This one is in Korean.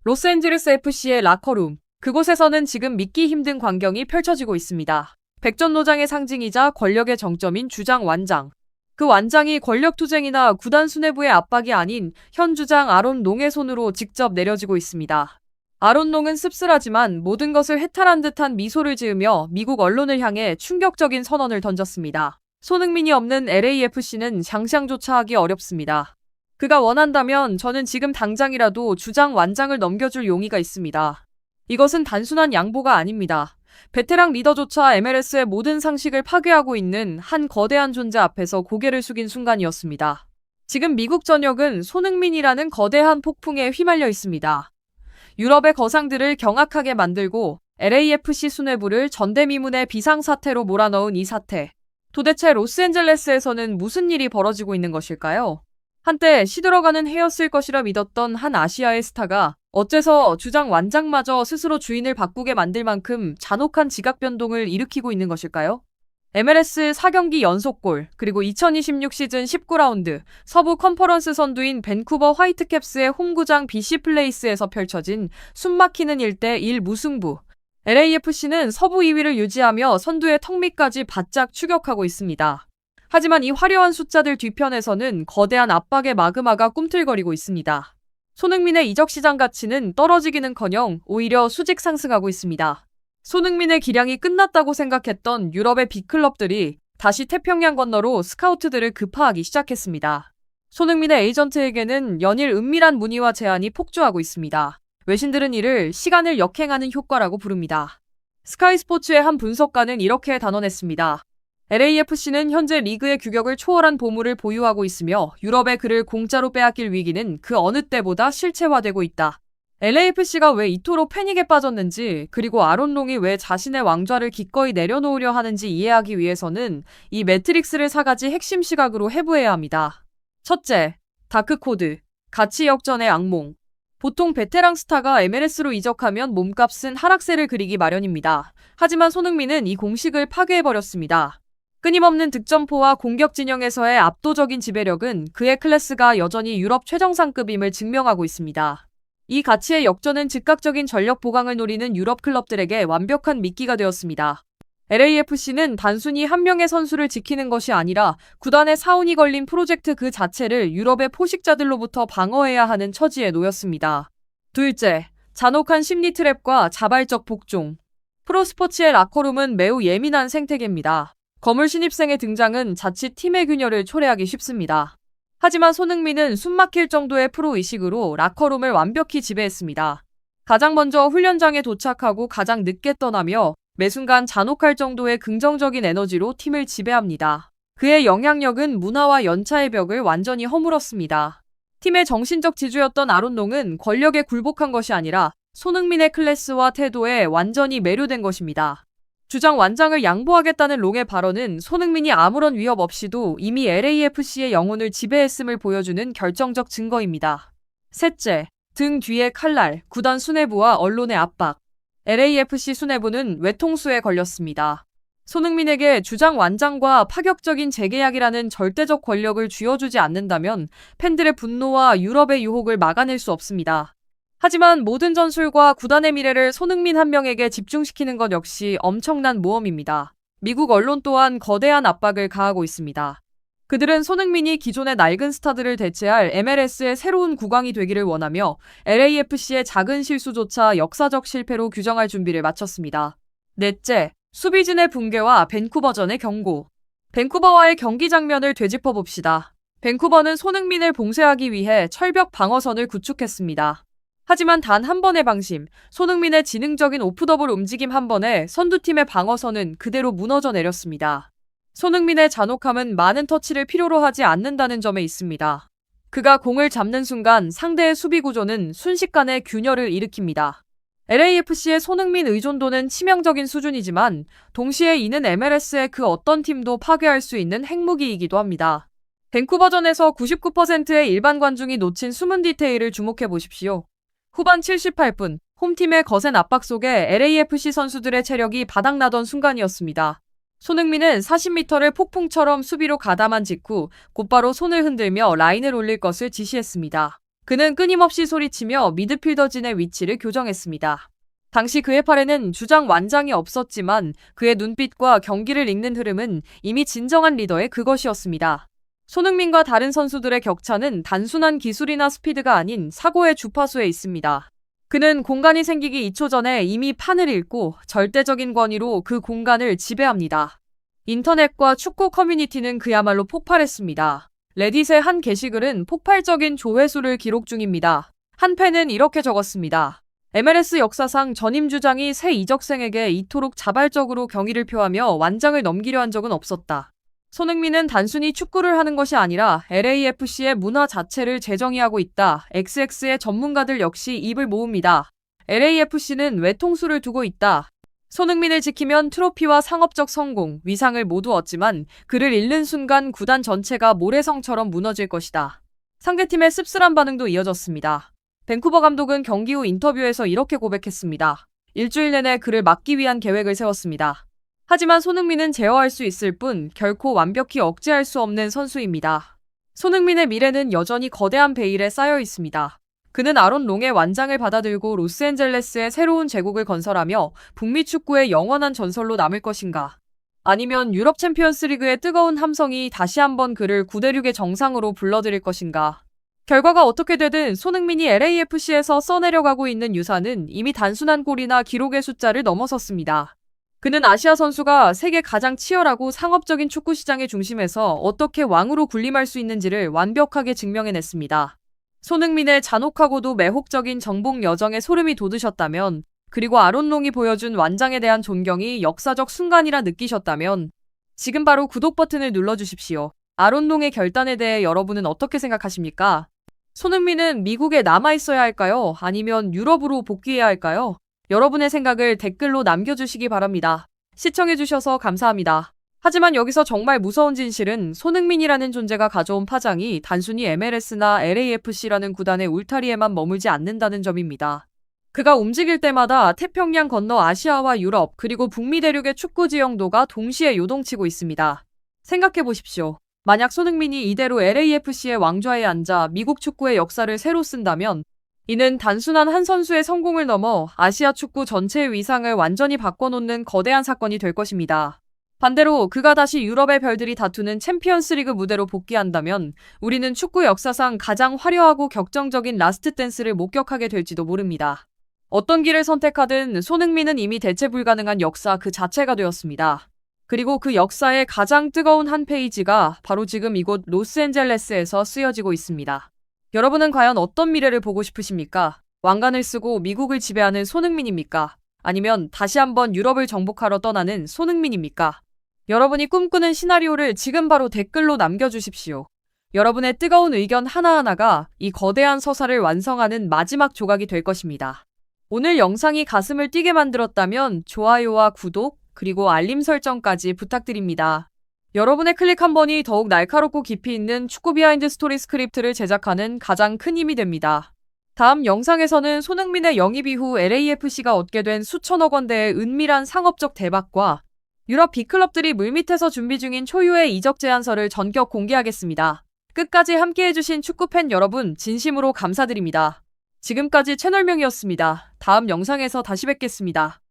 로스앤젤레스 FC의 라커룸. 그곳에서는 지금 믿기 힘든 광경이 펼쳐지고 있습니다. 백전노장의 상징이자 권력의 정점인 주장 완장. 그 완장이 권력투쟁이나 구단 수뇌부의 압박이 아닌 현 주장 아론 롱의 손으로 직접 내려지고 있습니다. 아론 롱은 씁쓸하지만 모든 것을 해탈한 듯한 미소를 지으며 미국 언론을 향해 충격적인 선언을 던졌습니다. 손흥민이 없는 LAFC는 상상조차 하기 어렵습니다. 그가 원한다면 저는 지금 당장이라도 주장 완장을 넘겨줄 용의가 있습니다. 이것은 단순한 양보가 아닙니다. 베테랑 리더조차 MLS의 모든 상식을 파괴하고 있는 한 거대한 존재 앞에서 고개를 숙인 순간이었습니다. 지금 미국 전역은 손흥민이라는 거대한 폭풍에 휘말려 있습니다. 유럽의 거상들을 경악하게 만들고 LAFC 수뇌부를 전대미문의 비상사태로 몰아넣은 이 사태. 도대체 로스앤젤레스에서는 무슨 일이 벌어지고 있는 것일까요? 한때 시들어가는 해였을 것이라 믿었던 한 아시아의 스타가 어째서 주장 완장마저 스스로 주인을 바꾸게 만들 만큼 잔혹한 지각 변동을 일으키고 있는 것일까요? MLS 4경기 연속골, 그리고 2026 시즌 19라운드 서부 컨퍼런스 선두인 밴쿠버 화이트캡스의 홈구장 BC 플레이스에서 펼쳐진 숨막히는 1대1 무승부. LAFC는 서부 2위를 유지하며 선두의 턱 밑까지 바짝 추격하고 있습니다. 하지만 이 화려한 숫자들 뒤편에서는 거대한 압박의 마그마가 꿈틀거리고 있습니다. 손흥민의 이적 시장 가치는 떨어지기는커녕 오히려 수직 상승하고 있습니다. 손흥민의 기량이 끝났다고 생각했던 유럽의 빅클럽들이 다시 태평양 건너로 스카우트들을 급파하기 시작했습니다. 손흥민의 에이전트에게는 연일 은밀한 문의와 제안이 폭주하고 있습니다. 외신들은 이를 시간을 역행하는 효과라고 부릅니다. 스카이 스포츠의 한 분석가는 이렇게 단언했습니다. LAFC는 현재 리그의 규격을 초월한 보물을 보유하고 있으며 유럽의 그를 공짜로 빼앗길 위기는 그 어느 때보다 실체화되고 있다. LAFC가 왜 이토록 패닉에 빠졌는지, 그리고 아론 롱이 왜 자신의 왕좌를 기꺼이 내려놓으려 하는지 이해하기 위해서는 이 매트릭스를 4가지 핵심 시각으로 해부해야 합니다. 첫째, 다크코드, 가치 역전의 악몽. 보통 베테랑 스타가 MLS로 이적하면 몸값은 하락세를 그리기 마련입니다. 하지만 손흥민은 이 공식을 파괴해버렸습니다. 끊임없는 득점포와 공격 진영에서의 압도적인 지배력은 그의 클래스가 여전히 유럽 최정상급임을 증명하고 있습니다. 이 가치의 역전은 즉각적인 전력 보강을 노리는 유럽 클럽들에게 완벽한 미끼가 되었습니다. LAFC는 단순히 한 명의 선수를 지키는 것이 아니라 구단의 사운이 걸린 프로젝트 그 자체를 유럽의 포식자들로부터 방어해야 하는 처지에 놓였습니다. 둘째, 잔혹한 심리 트랩과 자발적 복종. 프로스포츠의 라커룸은 매우 예민한 생태계입니다. 거물 신입생의 등장은 자칫 팀의 균열을 초래하기 쉽습니다. 하지만 손흥민은 숨막힐 정도의 프로의식으로 라커룸을 완벽히 지배했습니다. 가장 먼저 훈련장에 도착하고 가장 늦게 떠나며 매 순간 잔혹할 정도의 긍정적인 에너지로 팀을 지배합니다. 그의 영향력은 문화와 연차의 벽을 완전히 허물었습니다. 팀의 정신적 지주였던 아론 롱은 권력에 굴복한 것이 아니라 손흥민의 클래스와 태도에 완전히 매료된 것입니다. 주장 완장을 양보하겠다는 롱의 발언은 손흥민이 아무런 위협 없이도 이미 LAFC의 영혼을 지배했음을 보여주는 결정적 증거입니다. 셋째, 등 뒤의 칼날, 구단 수뇌부와 언론의 압박. LAFC 수뇌부는 외통수에 걸렸습니다. 손흥민에게 주장 완장과 파격적인 재계약이라는 절대적 권력을 쥐어주지 않는다면 팬들의 분노와 유럽의 유혹을 막아낼 수 없습니다. 하지만 모든 전술과 구단의 미래를 손흥민 한 명에게 집중시키는 것 역시 엄청난 모험입니다. 미국 언론 또한 거대한 압박을 가하고 있습니다. 그들은 손흥민이 기존의 낡은 스타들을 대체할 MLS의 새로운 국왕이 되기를 원하며 LAFC의 작은 실수조차 역사적 실패로 규정할 준비를 마쳤습니다. 넷째, 수비진의 붕괴와 밴쿠버전의 경고. 밴쿠버와의 경기 장면을 되짚어 봅시다. 밴쿠버는 손흥민을 봉쇄하기 위해 철벽 방어선을 구축했습니다. 하지만 단 한 번의 방심, 손흥민의 지능적인 오프더블 움직임 한 번에 선두팀의 방어선은 그대로 무너져 내렸습니다. 손흥민의 잔혹함은 많은 터치를 필요로 하지 않는다는 점에 있습니다. 그가 공을 잡는 순간 상대의 수비 구조는 순식간에 균열을 일으킵니다. LAFC의 손흥민 의존도는 치명적인 수준이지만 동시에 이는 MLS의 그 어떤 팀도 파괴할 수 있는 핵무기이기도 합니다. 밴쿠버전에서 99%의 일반 관중이 놓친 숨은 디테일을 주목해 보십시오. 후반 78분, 홈팀의 거센 압박 속에 LAFC 선수들의 체력이 바닥나던 순간이었습니다. 손흥민은 40m를 폭풍처럼 수비로 가담한 직후 곧바로 손을 흔들며 라인을 올릴 것을 지시했습니다. 그는 끊임없이 소리치며 미드필더진의 위치를 교정했습니다. 당시 그의 팔에는 주장 완장이 없었지만 그의 눈빛과 경기를 읽는 흐름은 이미 진정한 리더의 그것이었습니다. 손흥민과 다른 선수들의 격차는 단순한 기술이나 스피드가 아닌 사고의 주파수에 있습니다. 그는 공간이 생기기 2초 전에 이미 판을 읽고 절대적인 권위로 그 공간을 지배합니다. 인터넷과 축구 커뮤니티는 그야말로 폭발했습니다. 레딧의 한 게시글은 폭발적인 조회수를 기록 중입니다. 한 팬은 이렇게 적었습니다. MLS 역사상 전임 주장이 새 이적생에게 이토록 자발적으로 경의를 표하며 완장을 넘기려 한 적은 없었다. 손흥민은 단순히 축구를 하는 것이 아니라 LAFC의 문화 자체를 재정의하고 있다. XX의 전문가들 역시 입을 모읍니다. LAFC는 외통수를 두고 있다. 손흥민을 지키면 트로피와 상업적 성공, 위상을 모두 얻지만 그를 잃는 순간 구단 전체가 모래성처럼 무너질 것이다. 상대팀의 씁쓸한 반응도 이어졌습니다. 밴쿠버 감독은 경기 후 인터뷰에서 이렇게 고백했습니다. 일주일 내내 그를 막기 위한 계획을 세웠습니다. 하지만 손흥민은 제어할 수 있을 뿐 결코 완벽히 억제할 수 없는 선수입니다. 손흥민의 미래는 여전히 거대한 베일에 쌓여 있습니다. 그는 아론 롱의 완장을 받아들고 로스앤젤레스의 새로운 제국을 건설하며 북미 축구의 영원한 전설로 남을 것인가? 아니면 유럽 챔피언스리그의 뜨거운 함성이 다시 한번 그를 구대륙의 정상으로 불러들일 것인가? 결과가 어떻게 되든 손흥민이 LAFC에서 써내려가고 있는 유산은 이미 단순한 골이나 기록의 숫자를 넘어섰습니다. 그는 아시아 선수가 세계 가장 치열하고 상업적인 축구 시장의 중심에서 어떻게 왕으로 군림할 수 있는지를 완벽하게 증명해냈습니다. 손흥민의 잔혹하고도 매혹적인 정복 여정에 소름이 돋으셨다면, 그리고 아론 롱이 보여준 완장에 대한 존경이 역사적 순간이라 느끼셨다면 지금 바로 구독 버튼을 눌러주십시오. 아론 롱의 결단에 대해 여러분은 어떻게 생각하십니까? 손흥민은 미국에 남아있어야 할까요? 아니면 유럽으로 복귀해야 할까요? 여러분의 생각을 댓글로 남겨주시기 바랍니다. 시청해주셔서 감사합니다. 하지만 여기서 정말 무서운 진실은 손흥민이라는 존재가 가져온 파장이 단순히 MLS나 LAFC라는 구단의 울타리에만 머물지 않는다는 점입니다. 그가 움직일 때마다 태평양 건너 아시아와 유럽 그리고 북미 대륙의 축구 지형도가 동시에 요동치고 있습니다. 생각해보십시오. 만약 손흥민이 이대로 LAFC의 왕좌에 앉아 미국 축구의 역사를 새로 쓴다면 이는 단순한 한 선수의 성공을 넘어 아시아 축구 전체의 위상을 완전히 바꿔놓는 거대한 사건이 될 것입니다. 반대로 그가 다시 유럽의 별들이 다투는 챔피언스리그 무대로 복귀한다면 우리는 축구 역사상 가장 화려하고 격정적인 라스트 댄스를 목격하게 될지도 모릅니다. 어떤 길을 선택하든 손흥민은 이미 대체 불가능한 역사 그 자체가 되었습니다. 그리고 그 역사의 가장 뜨거운 한 페이지가 바로 지금 이곳 로스앤젤레스에서 쓰여지고 있습니다. 여러분은 과연 어떤 미래를 보고 싶으십니까? 왕관을 쓰고 미국을 지배하는 손흥민입니까? 아니면 다시 한번 유럽을 정복하러 떠나는 손흥민입니까? 여러분이 꿈꾸는 시나리오를 지금 바로 댓글로 남겨주십시오. 여러분의 뜨거운 의견 하나하나가 이 거대한 서사를 완성하는 마지막 조각이 될 것입니다. 오늘 영상이 가슴을 뛰게 만들었다면 좋아요와 구독, 그리고 알림 설정까지 부탁드립니다. 여러분의 클릭 한 번이 더욱 날카롭고 깊이 있는 축구 비하인드 스토리 스크립트를 제작하는 가장 큰 힘이 됩니다. 다음 영상에서는 손흥민의 영입 이후 LAFC가 얻게 된 수천억 원대의 은밀한 상업적 대박과 유럽 빅클럽들이 물밑에서 준비 중인 초유의 이적 제안서를 전격 공개하겠습니다. 끝까지 함께해주신 축구팬 여러분 진심으로 감사드립니다. 지금까지 채널명이었습니다. 다음 영상에서 다시 뵙겠습니다.